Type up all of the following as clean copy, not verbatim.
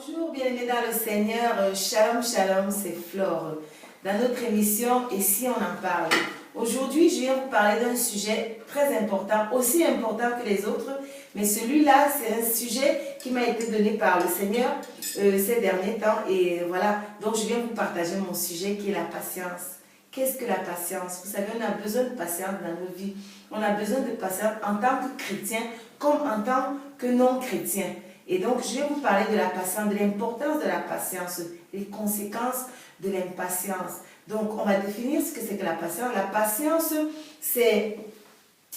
Bonjour, bienvenue dans le Seigneur. Shalom, shalom, c'est Flore. Dans notre émission, Et si on en parle? Aujourd'hui, je viens vous parler d'un sujet très important, aussi important que les autres, mais celui-là, c'est un sujet qui m'a été donné par le Seigneur ces derniers temps. Et voilà, donc je viens vous partager mon sujet qui est la patience. Qu'est-ce que la patience? Vous savez, on a besoin de patience dans nos vies. On a besoin de patience en tant que chrétien comme en tant que non-chrétien. Et donc, je vais vous parler de la patience, de l'importance de la patience, les conséquences de l'impatience. Donc, on va définir ce que c'est que la patience. La patience, c'est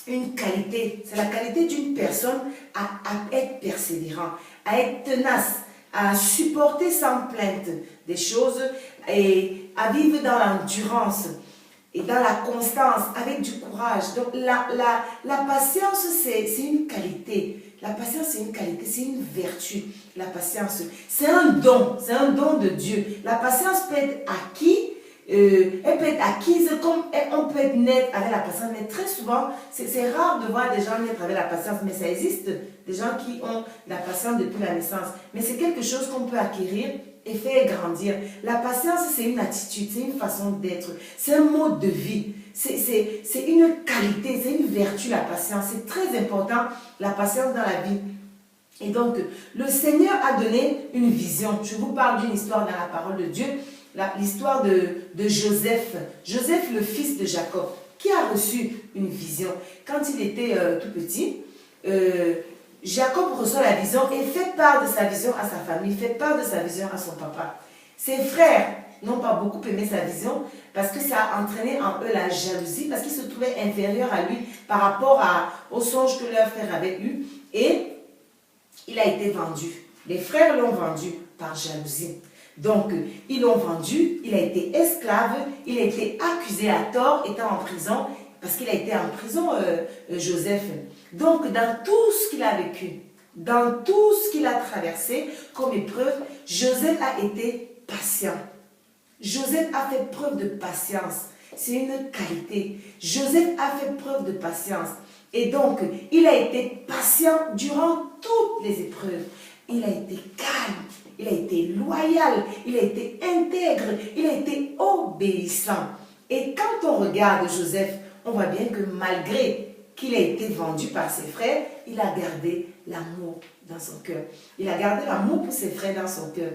une qualité, c'est la qualité d'une personne à être persévérant, à être tenace, à supporter sans plainte des choses et à vivre dans l'endurance et dans la constance, avec du courage. Donc, la patience, c'est une qualité. La patience, c'est une qualité, c'est une vertu. La patience, c'est un don de Dieu. La patience peut être acquise, elle peut être acquise comme on peut être naître avec la patience. Mais très souvent, c'est rare de voir des gens naître avec la patience, mais ça existe, des gens qui ont la patience depuis la naissance. Mais c'est quelque chose qu'on peut acquérir et faire grandir. La patience, c'est une attitude, c'est une façon d'être, c'est un mode de vie. C'est une qualité, c'est une vertu, la patience. C'est très important, la patience dans la vie. Et donc, le Seigneur a donné une vision. Je vous parle d'une histoire dans la parole de Dieu, l'histoire de Joseph. Joseph, le fils de Jacob, qui a reçu une vision. Quand il était tout petit, Jacob reçoit la vision et fait part de sa vision à sa famille, fait part de sa vision à son papa. Ses frères n'ont pas beaucoup aimé sa vision parce que ça a entraîné en eux la jalousie, parce qu'ils se trouvaient inférieurs à lui par rapport au songe que leur frère avait eu, et il a été vendu. Les frères l'ont vendu par jalousie. Donc, ils l'ont vendu, il a été esclave, il a été accusé à tort, étant en prison, parce qu'il a été en prison, Joseph. Donc, dans tout ce qu'il a vécu, dans tout ce qu'il a traversé comme épreuve, Joseph a été patient. Joseph a fait preuve de patience. C'est une qualité. Joseph a fait preuve de patience. Et donc, il a été patient durant toutes les épreuves. Il a été calme, il a été loyal, il a été intègre, il a été obéissant. Et quand on regarde Joseph, on voit bien que malgré qu'il a été vendu par ses frères, il a gardé l'amour dans son cœur. Il a gardé l'amour pour ses frères dans son cœur.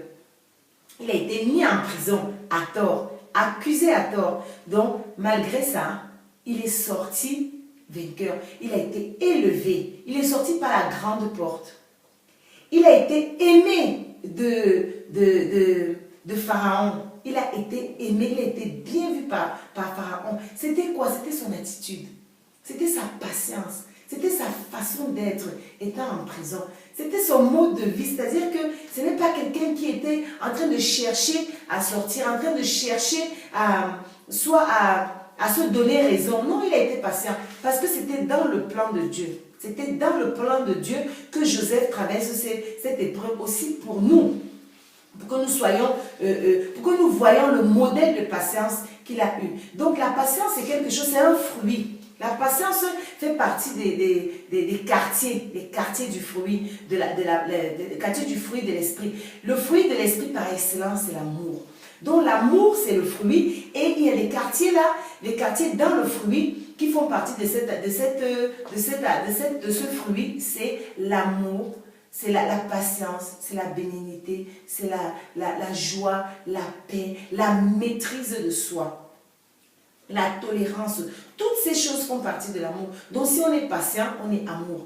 Il a été mis en prison à tort, accusé à tort. Donc, malgré ça, il est sorti vainqueur. Il a été élevé. Il est sorti par la grande porte. Il a été aimé de Pharaon. Il a été aimé, il a été bien vu par Pharaon. C'était quoi? C'était son attitude. C'était sa patience. C'était sa façon d'être étant en prison. C'était son mode de vie. C'est-à-dire que ce n'est pas quelqu'un qui était en train de chercher à sortir, en train de chercher à se donner raison. Non, il a été patient parce que c'était dans le plan de Dieu. C'était dans le plan de Dieu que Joseph traverse cette épreuve aussi pour nous. Pour que nous soyons, pour que nous voyions le modèle de patience qu'il a eu. Donc la patience, c'est quelque chose, c'est un fruit. La patience fait partie des quartiers du fruit, des quartiers du fruit de l'esprit. Le fruit de l'esprit par excellence, c'est l'amour. Donc l'amour, c'est le fruit, et il y a des quartiers là, les quartiers dans le fruit qui font partie de ce fruit, c'est l'amour, c'est la patience, c'est la bénignité, c'est la joie, la paix, la maîtrise de soi, la tolérance. Toutes ces choses font partie de l'amour. Donc si on est patient, on est amour.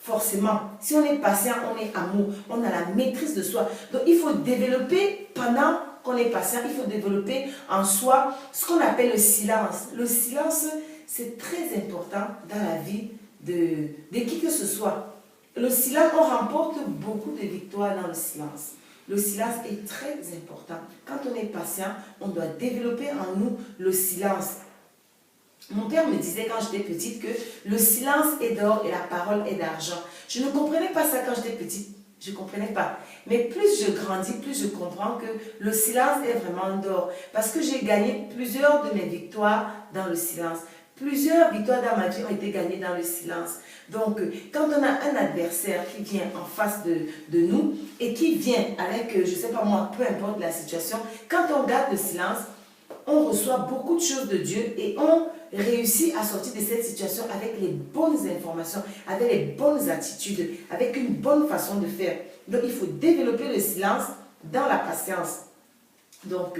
Forcément, si on est patient, on est amour. On a la maîtrise de soi. Donc il faut développer pendant qu'on est patient, il faut développer en soi ce qu'on appelle le silence. Le silence, c'est très important dans la vie de qui que ce soit. Le silence, on remporte beaucoup de victoires dans le silence. Le silence est très important. Quand on est patient, on doit développer en nous le silence. Mon père me disait quand j'étais petite que le silence est d'or et la parole est d'argent. Je ne comprenais pas ça quand j'étais petite. Je ne comprenais pas. Mais plus je grandis, plus je comprends que le silence est vraiment d'or. Parce que j'ai gagné plusieurs de mes victoires dans le silence. Plusieurs victoires dans ma vie ont été gagnées dans le silence. Donc, quand on a un adversaire qui vient en face de nous et qui vient avec, je ne sais pas moi, peu importe la situation, quand on garde le silence, on reçoit beaucoup de choses de Dieu et on réussit à sortir de cette situation avec les bonnes informations, avec les bonnes attitudes, avec une bonne façon de faire. Donc, il faut développer le silence dans la patience. Donc,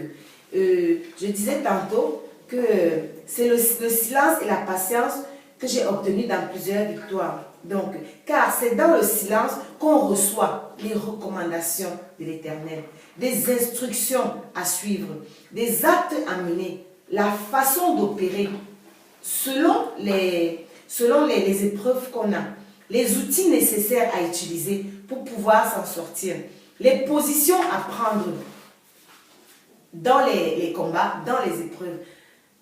je disais tantôt que c'est le silence et la patience que j'ai obtenu dans plusieurs victoires. Donc, car c'est dans le silence qu'on reçoit les recommandations de l'Éternel, des instructions à suivre, des actes à mener, la façon d'opérer selon les épreuves qu'on a, les outils nécessaires à utiliser pour pouvoir s'en sortir, les positions à prendre dans les combats, dans les épreuves,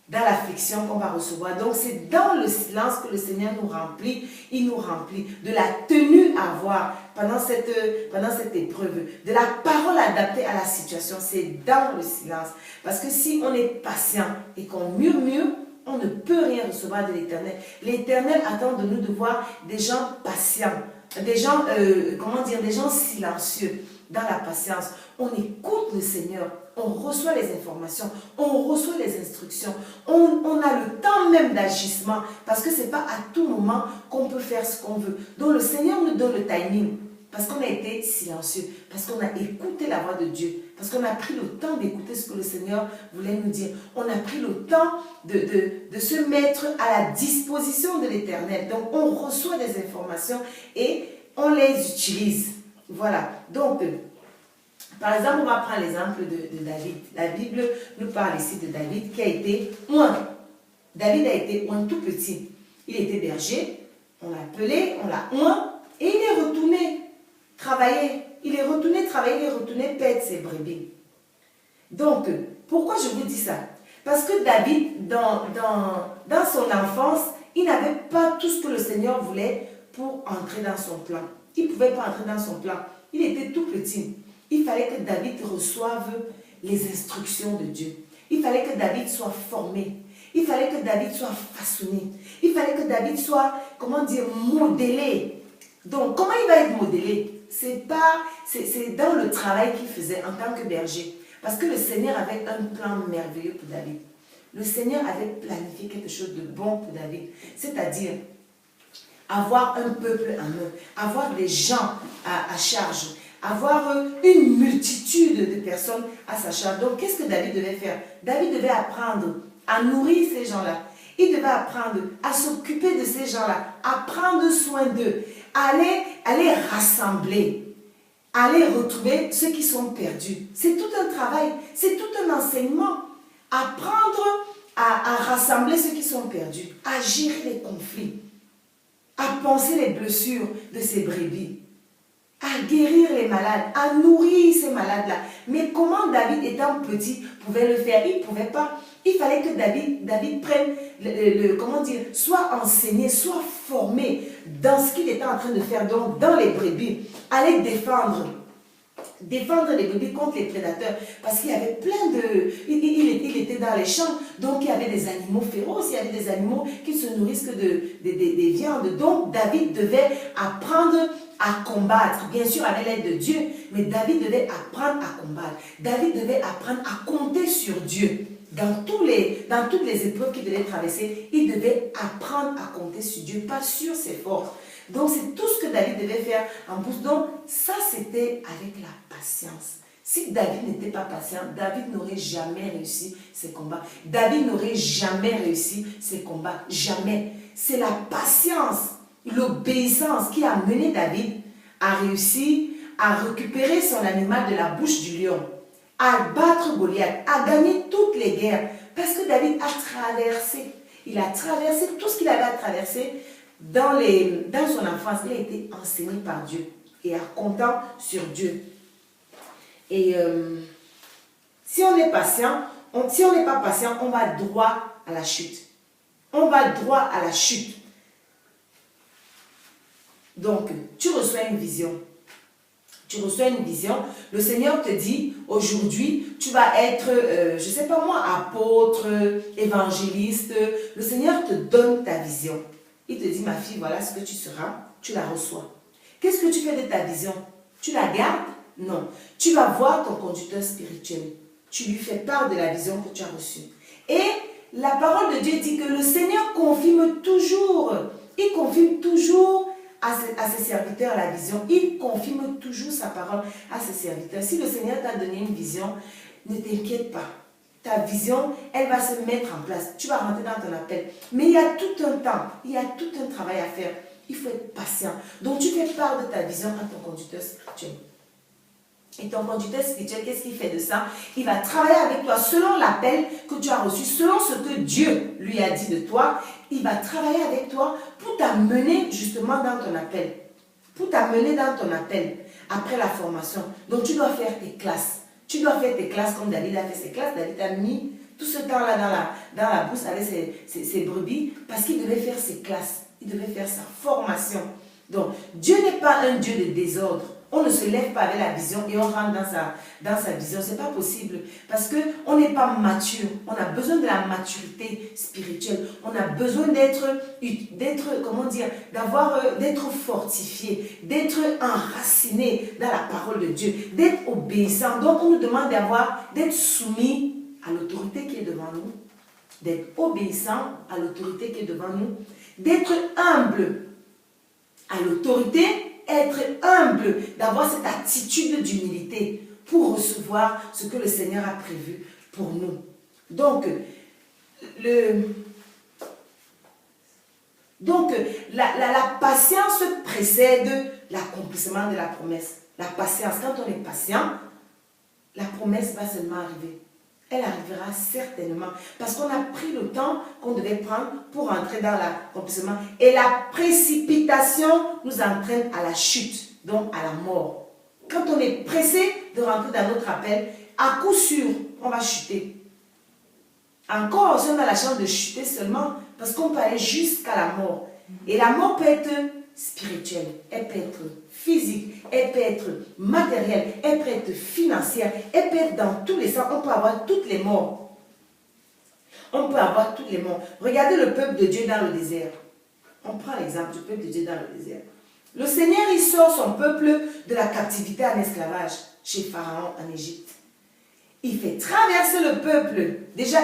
dans l'affliction qu'on va recevoir. Donc c'est dans le silence que le Seigneur nous remplit, il nous remplit de la tenue à avoir pendant cette épreuve, de la parole adaptée à la situation. C'est dans le silence. Parce que si on est patient et qu'on murmure, on ne peut rien recevoir de l'Éternel. L'Éternel attend de nous de voir des gens patients, des gens, des gens silencieux dans la patience. On écoute le Seigneur, on reçoit les informations, on reçoit les instructions, on a le temps même d'agissement parce que ce n'est pas à tout moment qu'on peut faire ce qu'on veut. Donc le Seigneur nous donne le timing parce qu'on a été silencieux, parce qu'on a écouté la voix de Dieu, parce qu'on a pris le temps d'écouter ce que le Seigneur voulait nous dire. On a pris le temps de se mettre à la disposition de l'Éternel. Donc on reçoit des informations et on les utilise. Voilà. Donc, par exemple, on va prendre l'exemple de David. La Bible nous parle ici de David qui a été oint. David a été oint tout petit. Il était berger, on l'a appelé, on l'a oint et il est retourné travailler. Il est retourné travailler, il est retourné perdre ses brebis. Donc, pourquoi je vous dis ça? Parce que David, dans son enfance, il n'avait pas tout ce que le Seigneur voulait pour entrer dans son plan. Il ne pouvait pas entrer dans son plan. Il était tout petit. Il fallait que David reçoive les instructions de Dieu. Il fallait que David soit formé. Il fallait que David soit façonné. Il fallait que David soit, modélé. Donc, comment il va être modélé? C'est dans le travail qu'il faisait en tant que berger. Parce que le Seigneur avait un plan merveilleux pour David. Le Seigneur avait planifié quelque chose de bon pour David. C'est-à-dire, avoir un peuple en eux, avoir des gens à charge, avoir une multitude de personnes à sa charge. Donc, qu'est-ce que David devait faire? David devait apprendre à nourrir ces gens-là. Il devait apprendre à s'occuper de ces gens-là, à prendre soin d'eux, à les rassembler, à les retrouver ceux qui sont perdus. C'est tout un travail, c'est tout un enseignement. Apprendre à rassembler ceux qui sont perdus, à gérer les conflits, à penser les blessures de ces brebis, à guérir les malades, à nourrir ces malades-là. Mais comment David, étant petit, pouvait le faire? Il ne pouvait pas. Il fallait que David prenne, soit enseigné, soit formé dans ce qu'il était en train de faire, donc dans les brebis, aller défendre les brebis contre les prédateurs, parce qu'il y avait plein de... Il était dans les champs, donc il y avait des animaux féroces, il y avait des animaux qui se nourrissent que des viandes. Donc David devait apprendre à combattre, bien sûr avec l'aide de Dieu, mais David devait apprendre à combattre. David devait apprendre à compter sur Dieu. Dans toutes les épreuves qu'il devait traverser, il devait apprendre à compter sur Dieu, pas sur ses forces. Donc c'est tout ce que David devait faire en plus. Donc ça c'était avec la patience. Si David n'était pas patient, David n'aurait jamais réussi ses combats. David n'aurait jamais réussi ses combats. Jamais. C'est la patience, l'obéissance qui a mené David à réussir à récupérer son animal de la bouche du lion, à battre Goliath, à gagner toutes les guerres. Parce que David a traversé. Il a traversé tout ce qu'il avait à traverser dans son enfance. Il a été enseigné par Dieu et à comptant sur Dieu. Et si on est patient, si on n'est pas patient, on va droit à la chute. On va droit à la chute. Donc, tu reçois une vision. Tu reçois une vision, le Seigneur te dit, aujourd'hui, tu vas être, je ne sais pas moi, apôtre, évangéliste. Le Seigneur te donne ta vision. Il te dit, ma fille, voilà ce que tu seras, tu la reçois. Qu'est-ce que tu fais de ta vision? Tu la gardes? Non. Tu vas voir ton conducteur spirituel. Tu lui fais part de la vision que tu as reçue. Et la parole de Dieu dit que le Seigneur confirme toujours, il confirme toujours à ses serviteurs la vision. Il confirme toujours sa parole à ses serviteurs. Si le Seigneur t'a donné une vision, ne t'inquiète pas. Ta vision, elle va se mettre en place. Tu vas rentrer dans ton appel. Mais il y a tout un temps, il y a tout un travail à faire. Il faut être patient. Donc tu fais part de ta vision à ton conducteur spirituel. Et ton conducteur spirituel, qu'est-ce qu'il fait de ça? Il va travailler avec toi selon l'appel que tu as reçu, selon ce que Dieu lui a dit de toi. Il va travailler avec toi pour t'amener justement dans ton appel. Pour t'amener dans ton appel après la formation. Donc tu dois faire tes classes. Tu dois faire tes classes comme David a fait ses classes. David a mis tout ce temps-là dans la brousse avec ses brebis parce qu'il devait faire ses classes. Il devait faire sa formation. Donc Dieu n'est pas un Dieu de désordre. On ne se lève pas avec la vision et on rentre dans sa vision. Ce n'est pas possible. Parce qu'on n'est pas mature. On a besoin de la maturité spirituelle. On a besoin d'être fortifié, d'être enraciné dans la parole de Dieu, d'être obéissant. Donc on nous demande d'être soumis à l'autorité qui est devant nous, d'être obéissant à l'autorité qui est devant nous, d'être humble à l'autorité, être humble, d'avoir cette attitude d'humilité pour recevoir ce que le Seigneur a prévu pour nous. Donc, la patience précède l'accomplissement de la promesse. La patience, quand on est patient, la promesse va seulement arriver. Elle arrivera certainement parce qu'on a pris le temps qu'on devait prendre pour entrer dans l'accomplissement. Et la précipitation nous entraîne à la chute, donc à la mort. Quand on est pressé de rentrer dans notre appel, à coup sûr, on va chuter. Encore, si on a la chance de chuter seulement, parce qu'on peut aller jusqu'à la mort. Et la mort peut être spirituelle, elle peut être physique, elle peut être matérielle, elle peut être financière, elle peut être dans tous les sens. On peut avoir toutes les morts. On peut avoir toutes les morts. Regardez le peuple de Dieu dans le désert. On prend l'exemple du peuple de Dieu dans le désert. Le Seigneur, il sort son peuple de la captivité en esclavage chez Pharaon en Égypte. Il fait traverser le peuple. Déjà,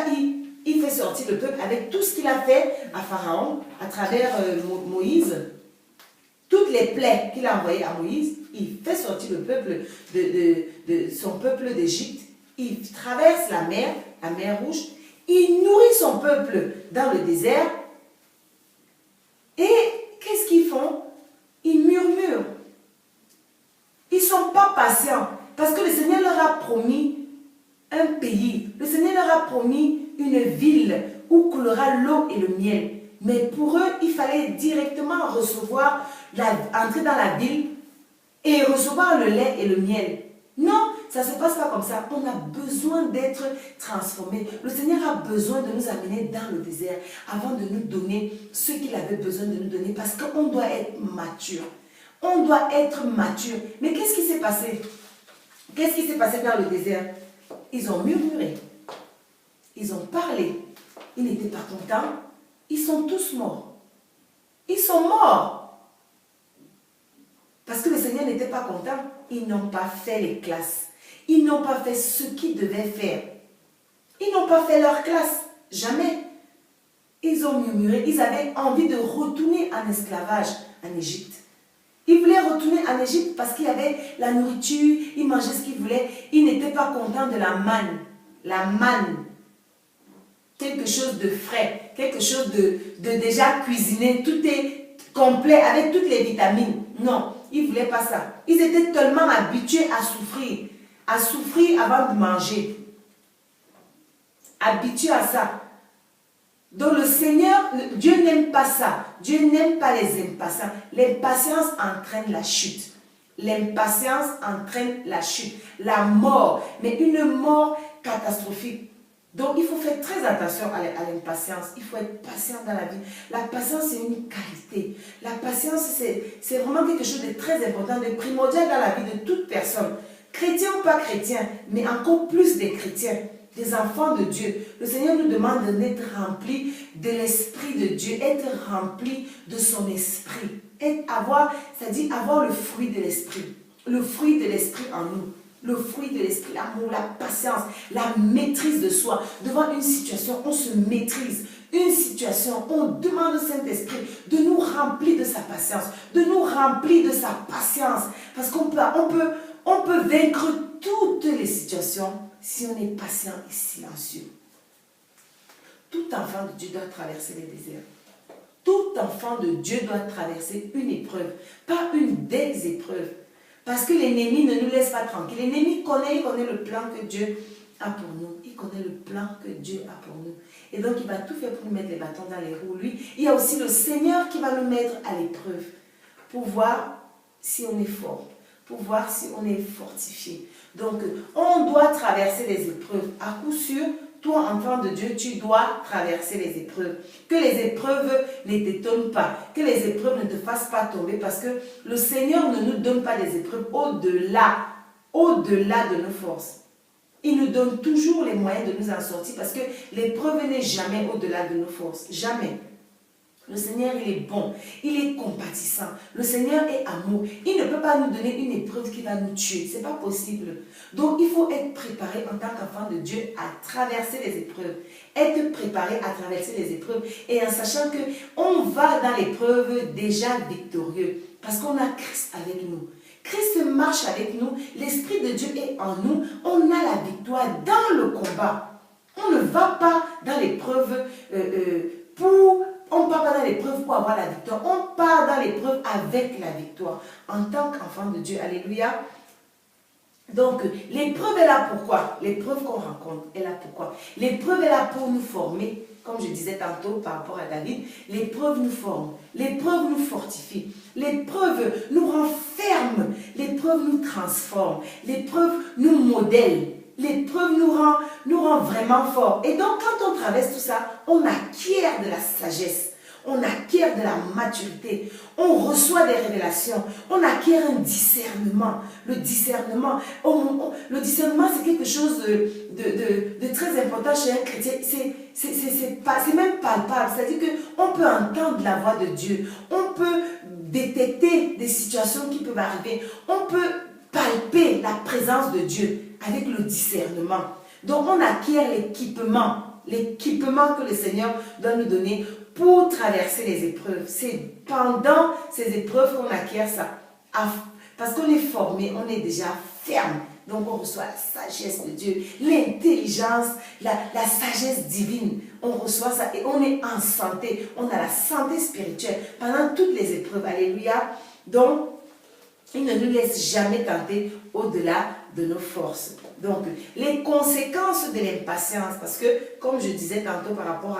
il fait sortir le peuple avec tout ce qu'il a fait à Pharaon à travers Moïse. Toutes les plaies qu'il a envoyées à Moïse, il fait sortir le peuple de son peuple d'Égypte. Il traverse la mer Rouge. Il nourrit son peuple dans le désert. Et qu'est-ce qu'ils font? Ils murmurent. Ils ne sont pas patients. Parce que le Seigneur leur a promis un pays. Le Seigneur leur a promis une ville où coulera l'eau et le miel. Mais pour eux, il fallait directement entrer dans la ville et recevoir le lait et le miel. Non, ça ne se passe pas comme ça. On a besoin d'être transformé. Le Seigneur a besoin de nous amener dans le désert avant de nous donner ce qu'il avait besoin de nous donner parce qu'on doit être mature. On doit être mature. Mais qu'est-ce qui s'est passé? Qu'est-ce qui s'est passé dans le désert? Ils ont murmuré. Ils ont parlé. Ils n'étaient pas contents. Ils sont tous morts. Ils sont morts. Parce que le Seigneur n'était pas content. Ils n'ont pas fait les classes. Ils n'ont pas fait ce qu'ils devaient faire. Ils n'ont pas fait leur classe. Jamais. Ils ont murmuré. Ils avaient envie de retourner en esclavage en Égypte. Ils voulaient retourner en Égypte parce qu'il y avait la nourriture. Ils mangeaient ce qu'ils voulaient. Ils n'étaient pas contents de la manne. La manne. Quelque chose de frais, quelque chose de déjà cuisiné, tout est complet avec toutes les vitamines. Non, ils ne voulaient pas ça. Ils étaient tellement habitués à souffrir avant de manger. Habitués à ça. Donc le Seigneur, Dieu n'aime pas ça. Dieu n'aime pas les impatients. L'impatience entraîne la chute. L'impatience entraîne la chute, la mort, mais une mort catastrophique. Donc, il faut faire très attention à l'impatience. Il faut être patient dans la vie. La patience, c'est une qualité. La patience, c'est vraiment quelque chose de très important, de primordial dans la vie de toute personne. Chrétien ou pas chrétien, mais encore plus des chrétiens, des enfants de Dieu. Le Seigneur nous demande d'être remplis de l'Esprit de Dieu, être remplis de son Esprit. C'est-à-dire avoir le fruit de l'Esprit. Le fruit de l'Esprit en nous. Le fruit de l'esprit, l'amour, la patience, la maîtrise de soi. Devant une situation, on se maîtrise. Une situation, on demande au Saint-Esprit de nous remplir de sa patience, de nous remplir de sa patience. Parce qu'on peut vaincre toutes les situations si on est patient et silencieux. Tout enfant de Dieu doit traverser les déserts. Tout enfant de Dieu doit traverser une épreuve, pas une des épreuves. Parce que l'ennemi ne nous laisse pas tranquilles. L'ennemi connaît le plan que Dieu a pour nous. Il connaît le plan que Dieu a pour nous. Et donc, il va tout faire pour nous mettre les bâtons dans les roues. Lui, il y a aussi le Seigneur qui va nous mettre à l'épreuve pour voir si on est fort, pour voir si on est fortifié. Donc, on doit traverser les épreuves. À coup sûr, toi, enfant de Dieu, tu dois traverser les épreuves. Que les épreuves ne t'étonnent pas. Que les épreuves ne te fassent pas tomber. Parce que le Seigneur ne nous donne pas des épreuves au-delà de nos forces. Il nous donne toujours les moyens de nous en sortir. Parce que l'épreuve n'est jamais au-delà de nos forces. Jamais. Le Seigneur, il est bon, il est compatissant. Le Seigneur est amour. Il ne peut pas nous donner une épreuve qui va nous tuer. Ce n'est pas possible. Donc, il faut être préparé en tant qu'enfant de Dieu à traverser les épreuves. Être préparé à traverser les épreuves et en sachant qu'on va dans l'épreuve déjà victorieux. Parce qu'on a Christ avec nous. Christ marche avec nous. L'Esprit de Dieu est en nous. On a la victoire dans le combat. On ne va pas dans l'épreuve On ne part pas dans l'épreuve pour avoir la victoire. On part dans l'épreuve avec la victoire. En tant qu'enfant de Dieu. Alléluia. Donc, l'épreuve est là pour quoi? L'épreuve qu'on rencontre est là pour quoi? L'épreuve est là pour nous former. Comme je disais tantôt par rapport à David, l'épreuve nous forme. L'épreuve nous fortifie. L'épreuve nous renferme. L'épreuve nous transforme. L'épreuve nous modèle. L'épreuve nous rend vraiment forts. Et donc, quand on traverse tout ça, on acquiert de la sagesse. On acquiert de la maturité. On reçoit des révélations. On acquiert un discernement. Le discernement, c'est quelque chose de très important chez un chrétien. C'est même palpable. C'est-à-dire qu'on peut entendre la voix de Dieu. On peut détecter des situations qui peuvent arriver. On peut palper la présence de Dieu avec le discernement. Donc, on acquiert l'équipement que le Seigneur doit nous donner pour traverser les épreuves. C'est pendant ces épreuves qu'on acquiert ça. Parce qu'on est formé, on est déjà ferme. Donc, on reçoit la sagesse de Dieu, l'intelligence, la sagesse divine. On reçoit ça et on est en santé. On a la santé spirituelle pendant toutes les épreuves. Alléluia. Donc, il ne nous laisse jamais tenter au-delà de nos forces. Donc, les conséquences de l'impatience, parce que, comme je disais tantôt par rapport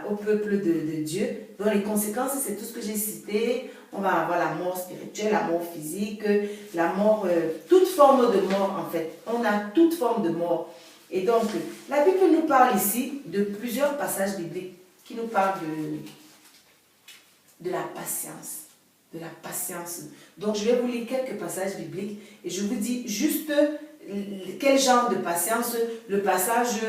au peuple de Dieu, donc les conséquences, c'est tout ce que j'ai cité. On va avoir la mort spirituelle, la mort physique, la mort, toute forme de mort en fait. On a toute forme de mort. Et donc, la Bible nous parle ici de plusieurs passages bibliques qui nous parlent de la patience. De la patience. Donc, je vais vous lire quelques passages bibliques et je vous dis juste quel genre de patience le passage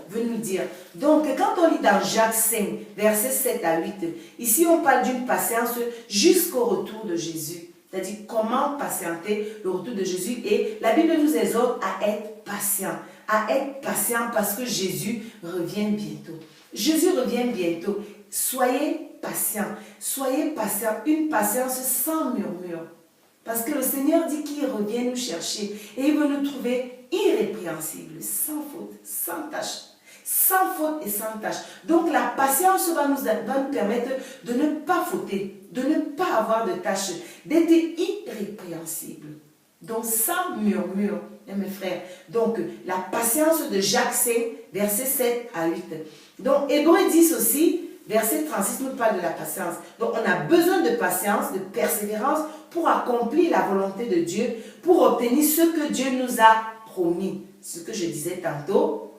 veut nous dire. Donc, quand on lit dans Jacques 5, versets 7 à 8, ici on parle d'une patience jusqu'au retour de Jésus. C'est-à-dire comment patienter le retour de Jésus. Et la Bible nous exhorte à être patient. À être patient parce que Jésus revient bientôt. Jésus revient bientôt. Soyez patient. Soyez patient. Une patience sans murmure. Parce que le Seigneur dit qu'il revient nous chercher. Et il veut nous trouver irrépréhensibles, sans faute, sans tâche. Sans faute et sans tâche. Donc la patience va nous permettre de ne pas fauter, de ne pas avoir de tâche, d'être irrépréhensible. Donc sans murmure, mes frères. Donc la patience de Jacques 5, versets 7 à 8. Donc Hébreux 10 aussi, verset 36 nous parle de la patience. Donc on a besoin de patience, de persévérance pour accomplir la volonté de Dieu, pour obtenir ce que Dieu nous a promis. Ce que je disais tantôt,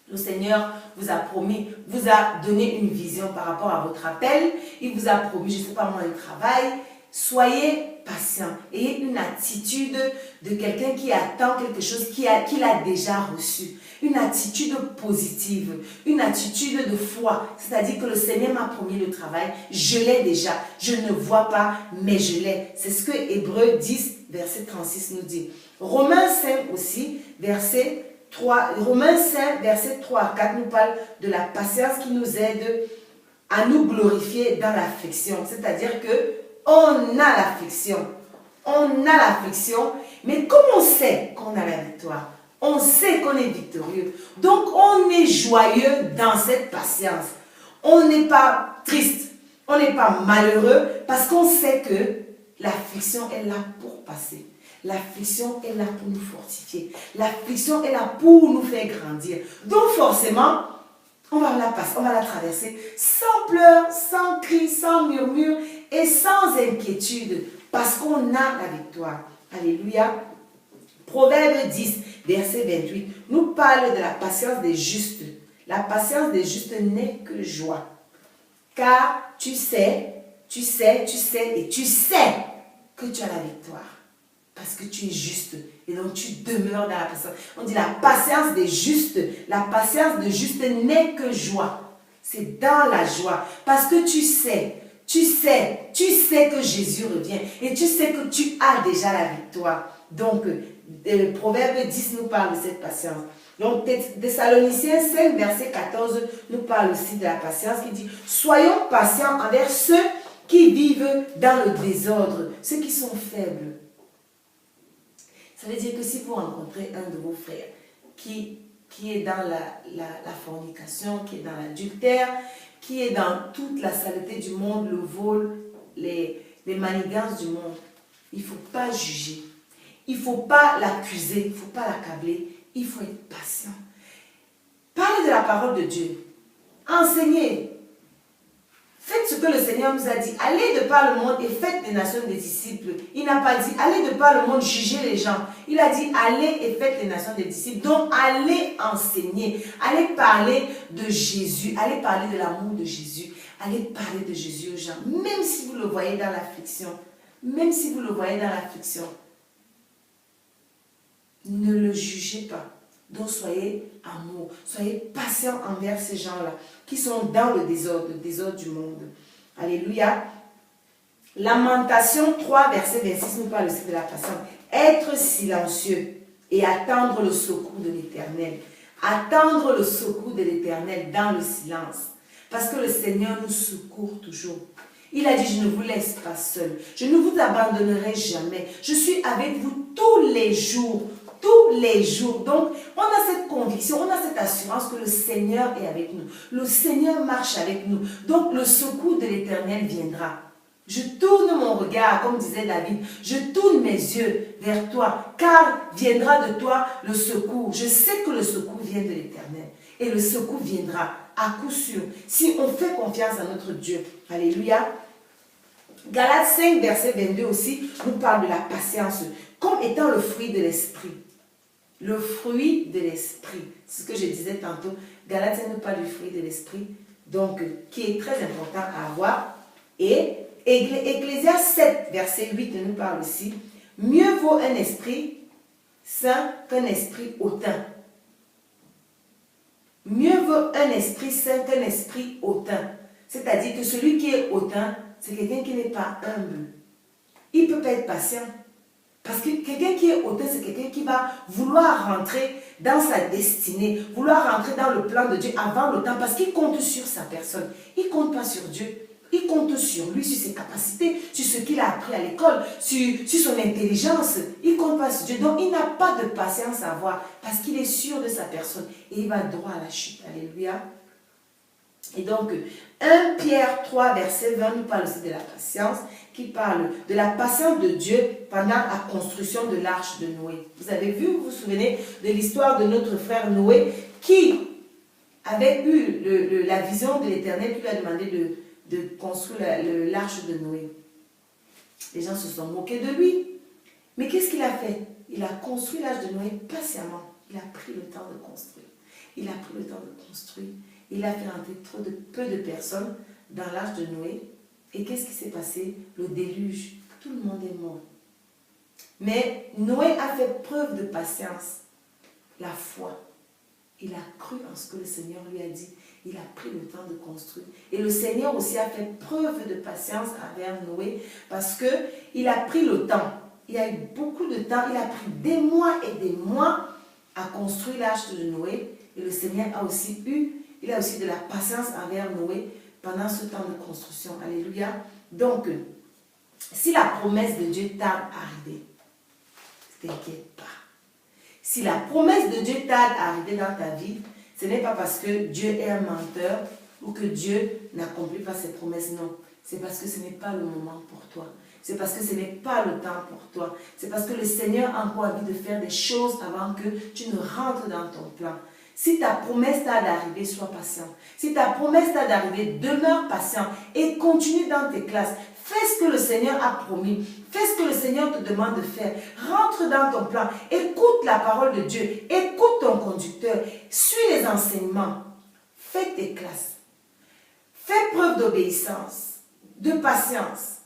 le Seigneur vous a promis, vous a donné une vision par rapport à votre appel. Il vous a promis, je ne sais pas moi, un travail. Soyez patient. Ayez une attitude de quelqu'un qui attend quelque chose qu'il a déjà reçu. Une attitude positive, une attitude de foi. C'est-à-dire que le Seigneur m'a promis le travail, je l'ai déjà. Je ne vois pas, mais je l'ai. C'est ce que Hébreux 10, verset 36 nous dit. Romains 5 aussi, verset 3, Romains 5, verset 3 à 4 nous parle de la patience qui nous aide à nous glorifier dans l'affliction. C'est-à-dire que on a l'affliction. On a l'affliction, mais comme on sait qu'on a la victoire, on sait qu'on est victorieux, donc on est joyeux dans cette patience. On n'est pas triste, on n'est pas malheureux, parce qu'on sait que l'affliction est là pour passer. L'affliction est là pour nous fortifier. L'affliction est là pour nous faire grandir. Donc forcément, on va la passer, on va la traverser sans pleurs, sans cris, sans murmures et sans inquiétude, parce qu'on a la victoire. Alléluia. Proverbe 10, verset 28, nous parle de la patience des justes. La patience des justes n'est que joie. Car tu sais que tu as la victoire. Parce que tu es juste. Et donc tu demeures dans la patience. On dit la patience des justes. La patience des justes n'est que joie. C'est dans la joie. Parce que tu sais que Jésus revient. Et tu sais que tu as déjà la victoire. Donc, Proverbe 10 nous parle de cette patience. Donc, Thessaloniciens 5, verset 14 nous parle aussi de la patience qui dit « Soyons patients envers ceux qui vivent dans le désordre, ceux qui sont faibles. » Ça veut dire que si vous rencontrez un de vos frères qui est dans la fornication, qui est dans l'adultère, qui est dans toute la saleté du monde, le vol, les manigances du monde, il ne faut pas juger. Il ne faut pas l'accuser, il ne faut pas l'accabler, il faut être patient. Parlez de la parole de Dieu. Enseignez. Faites ce que le Seigneur nous a dit. Allez de par le monde et faites des nations des disciples. Il n'a pas dit allez de par le monde juger les gens. Il a dit allez et faites des nations des disciples. Donc allez enseigner. Allez parler de Jésus. Allez parler de l'amour de Jésus. Allez parler de Jésus aux gens. Même si vous le voyez dans l'affliction. Même si vous le voyez dans l'affliction. Ne le jugez pas. Donc soyez amour, soyez patient envers ces gens-là qui sont dans le désordre du monde. Alléluia. Lamentation 3, verset 26 nous parle aussi de la patience. Être silencieux et attendre le secours de l'Éternel. Attendre le secours de l'Éternel dans le silence. Parce que le Seigneur nous secourt toujours. Il a dit, je ne vous laisse pas seul. Je ne vous abandonnerai jamais. Je suis avec vous tous les jours. Tous les jours. Donc, on a cette conviction, on a cette assurance que le Seigneur est avec nous. Le Seigneur marche avec nous. Donc, le secours de l'Éternel viendra. Je tourne mon regard, comme disait David, je tourne mes yeux vers toi, car viendra de toi le secours. Je sais que le secours vient de l'Éternel. Et le secours viendra à coup sûr, si on fait confiance à notre Dieu. Alléluia. Galates 5, verset 22 aussi, nous parle de la patience, comme étant le fruit de l'esprit. Le fruit de l'esprit. C'est ce que je disais tantôt. Galates nous parle du fruit de l'esprit, donc qui est très important à avoir. Et Ecclésiaste 7, verset 8 nous parle aussi. Mieux vaut un esprit saint qu'un esprit hautain. Mieux vaut un esprit saint qu'un esprit hautain. C'est-à-dire que celui qui est hautain, c'est quelqu'un qui n'est pas humble. Il ne peut pas être patient. Parce que quelqu'un qui est hautain, c'est quelqu'un qui va vouloir rentrer dans sa destinée, vouloir rentrer dans le plan de Dieu avant le temps, parce qu'il compte sur sa personne. Il ne compte pas sur Dieu. Il compte sur lui, sur ses capacités, sur ce qu'il a appris à l'école, sur son intelligence. Il ne compte pas sur Dieu. Donc, il n'a pas de patience à avoir, parce qu'il est sûr de sa personne. Et il va droit à la chute. Alléluia. Et donc, 1 Pierre 3, verset 20, nous parle aussi de la patience, qui parle de la patience de Dieu pendant la construction de l'arche de Noé. Vous avez vu, vous vous souvenez de l'histoire de notre frère Noé, qui avait eu la vision de l'Éternel qui lui a demandé de construire l'arche de Noé. Les gens se sont moqués de lui. Mais qu'est-ce qu'il a fait? Il a construit l'Arche de Noé patiemment. Il a pris le temps de construire. Il a pris le temps de construire. Il a fait entrer peu de personnes dans l'Arche de Noé. Et qu'est-ce qui s'est passé? Le déluge. Tout le monde est mort. Mais Noé a fait preuve de patience. La foi. Il a cru en ce que le Seigneur lui a dit. Il a pris le temps de construire. Et le Seigneur aussi a fait preuve de patience envers Noé parce qu'il a pris le temps. Il a eu beaucoup de temps. Il a pris des mois et des mois à construire l'arche de Noé. Et le Seigneur a aussi de la patience envers Noé pendant ce temps de construction. Alléluia. Donc, si la promesse de Dieu tarde à arriver, ne t'inquiète pas. Si la promesse de Dieu tarde à arriver dans ta vie, ce n'est pas parce que Dieu est un menteur ou que Dieu n'accomplit pas ses promesses, non. C'est parce que ce n'est pas le moment pour toi. C'est parce que ce n'est pas le temps pour toi. C'est parce que le Seigneur a encore envie de faire des choses avant que tu ne rentres dans ton plan. Si ta promesse tarde d'arriver, sois patient. Si ta promesse tarde d'arriver, demeure patient et continue dans tes classes. Fais ce que le Seigneur a promis. Fais ce que le Seigneur te demande de faire. Rentre dans ton plan. Écoute la parole de Dieu. Écoute ton conducteur. Suis les enseignements. Fais tes classes. Fais preuve d'obéissance, de patience.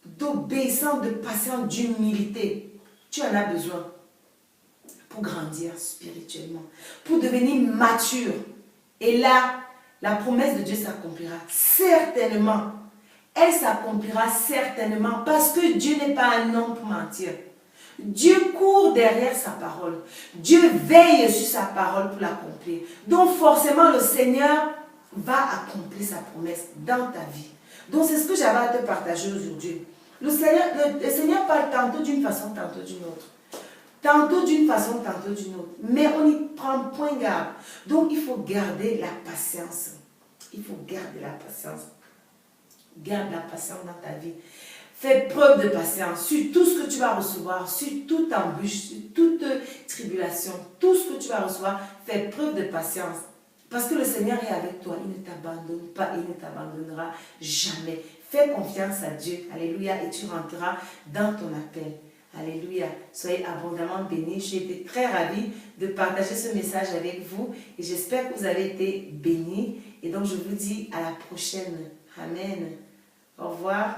D'obéissance, de patience, d'humilité. Tu en as besoin pour grandir spirituellement, pour devenir mature. Et là, la promesse de Dieu s'accomplira certainement. Elle s'accomplira certainement parce que Dieu n'est pas un homme pour mentir. Dieu court derrière sa parole. Dieu veille sur sa parole pour l'accomplir. Donc forcément, le Seigneur va accomplir sa promesse dans ta vie. Donc c'est ce que j'avais à te partager aujourd'hui. Le Seigneur parle tantôt d'une façon, tantôt d'une autre. Tantôt d'une façon, tantôt d'une autre. Mais on n'y prend point garde. Donc il faut garder la patience. Il faut garder la patience. Garde la patience dans ta vie. Fais preuve de patience sur tout ce que tu vas recevoir, sur toute embûche, sur toute tribulation, tout ce que tu vas recevoir. Fais preuve de patience. Parce que le Seigneur est avec toi. Il ne t'abandonne pas, il ne t'abandonnera jamais. Fais confiance à Dieu. Alléluia. Et tu rentreras dans ton appel. Alléluia. Soyez abondamment bénis. J'ai été très ravie de partager ce message avec vous. Et j'espère que vous avez été bénis. Et donc je vous dis à la prochaine. Amen. Au revoir.